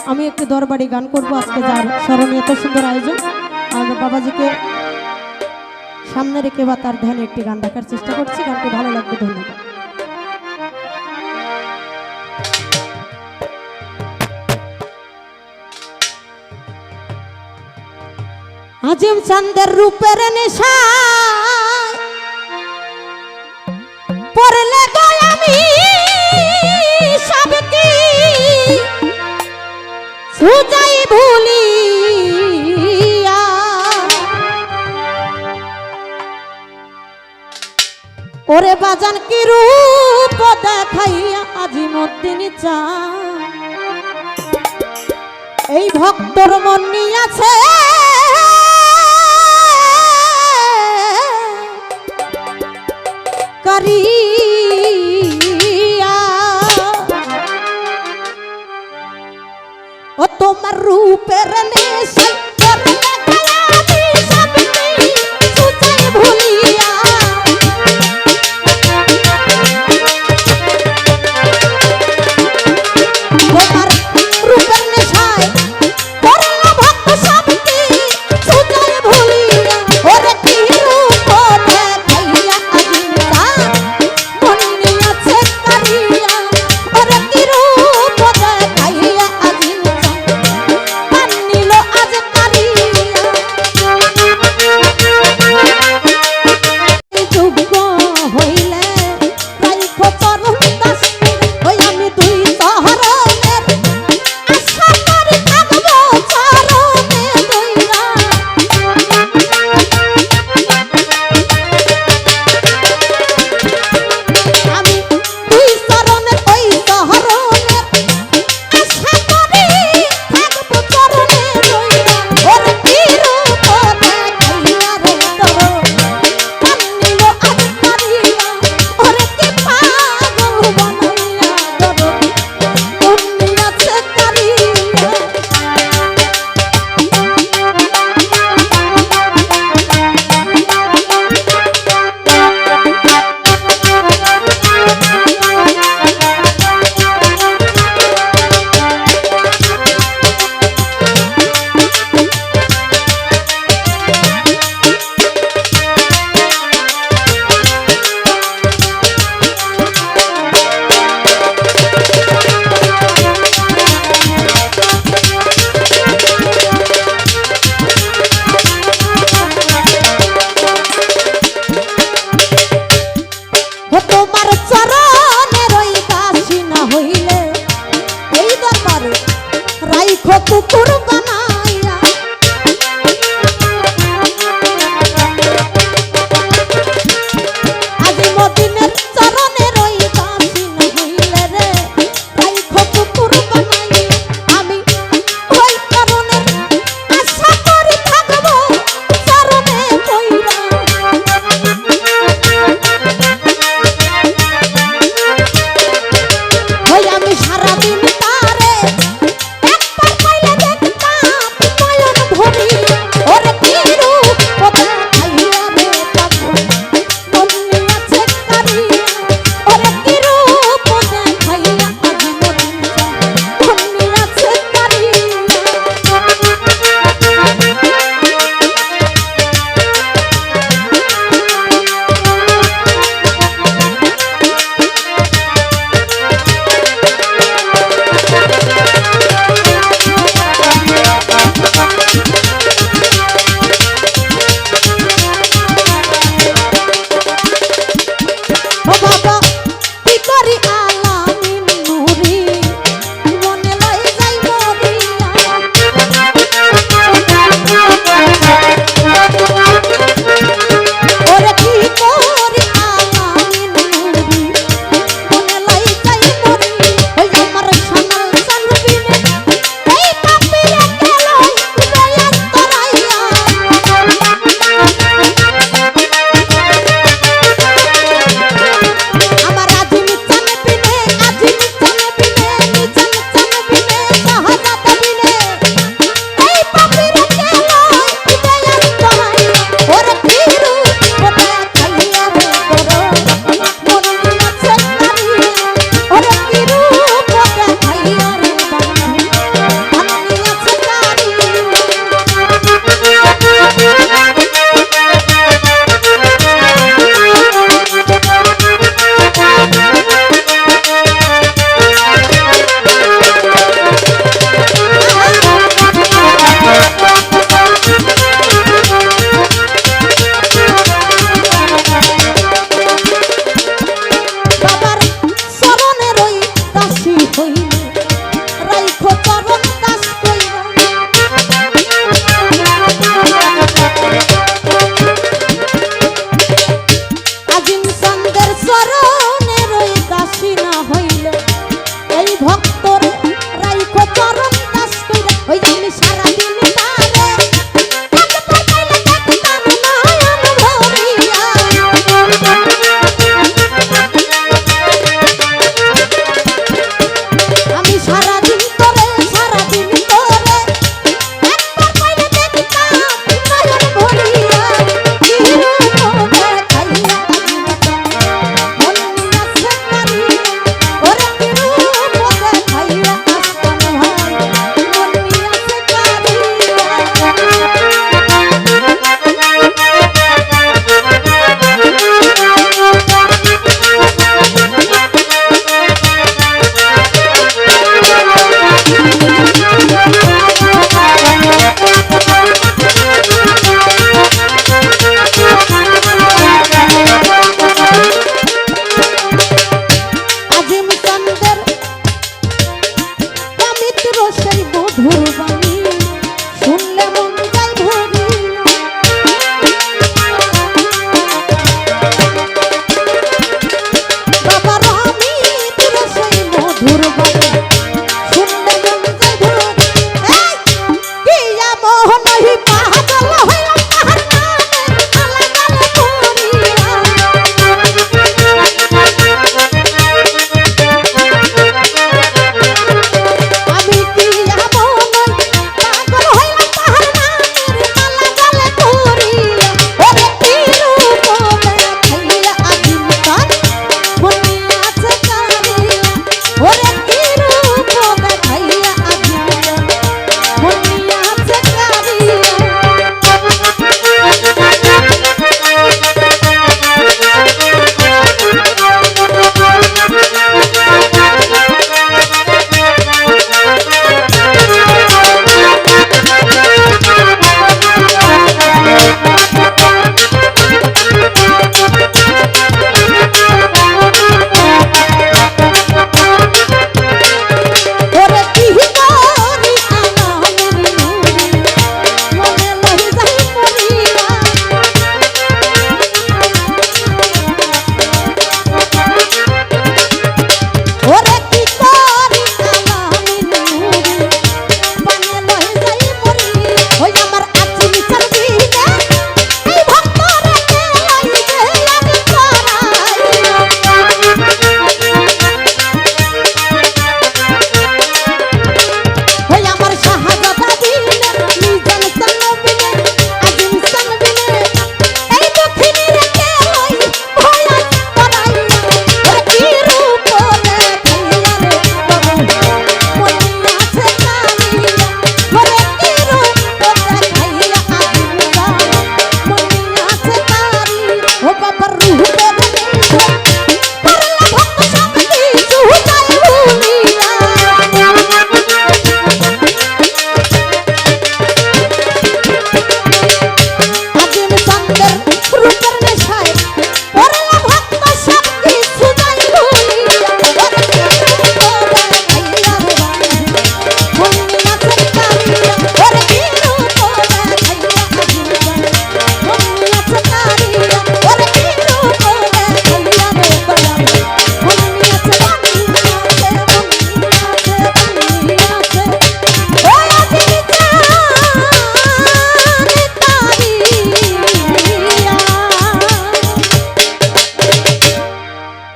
আমি একটি দরবারি গান করব আজকে, যার স্মরণে এত সুন্দর আয়োজন। আর বাবাজিকে সামনে রেখে বা তার ধ্যানে একটি গান রাখার চেষ্টা করছি। গানটি ভালো লাগবে, ধন্যবাদ। আজিম চাঁদের রূপের নেশা পড়লে গো আমি সবকি সুজাই ভুলিয়া, ওরে বাজান কি রূপ দেখাইয়া আজিমুদ্দিন চা এই ভক্তর মন নিয়াছে কারিয়া। ও তোমার রূপের নেশায় পড়লে গেলে আমি সবকি সুজাই ভুলিয়া, তোমার রূপের নেশায় পড়লে ভক্ত সবকি সুজাই ভুলিয়া, ওরে কি রূপ দেখাইয়া আজিমা মন নিয়াছে কারিয়া, ওরে কি রূপ দেখাইয়া আজিমা মন নিল আজ কারিয়া। যোগ্য হইলে রাইখো চরণ দাস ওই আমি দুই শহরের আশা করি থাকবো চরণে দইরা, আমি দুই চরণের ওই শহরের আশা করি থাকবো চরণে দইরা, ওর কি রূপ দেখাইয়া রে তোর মন নিল আজ কারিয়া, ওরে কি পাগল বানাইয়া তোর মন নিয়াছে কারিয়া। ও তোমার চরণের ওই দাসী না হইলে এই দরবারে রাইখো কুকুর বানাইয়া, আজিমুদ্দিনের চরণের ওই দাসী না হইলে রে রাইখো কুকুর বানাইয়া, আমি ওই চরণের আশা করি থাকবো চরণে কইরা, ওই আমি সারাদিন তারে একবার পাইলে দেখতাম সেই মধুর বাণী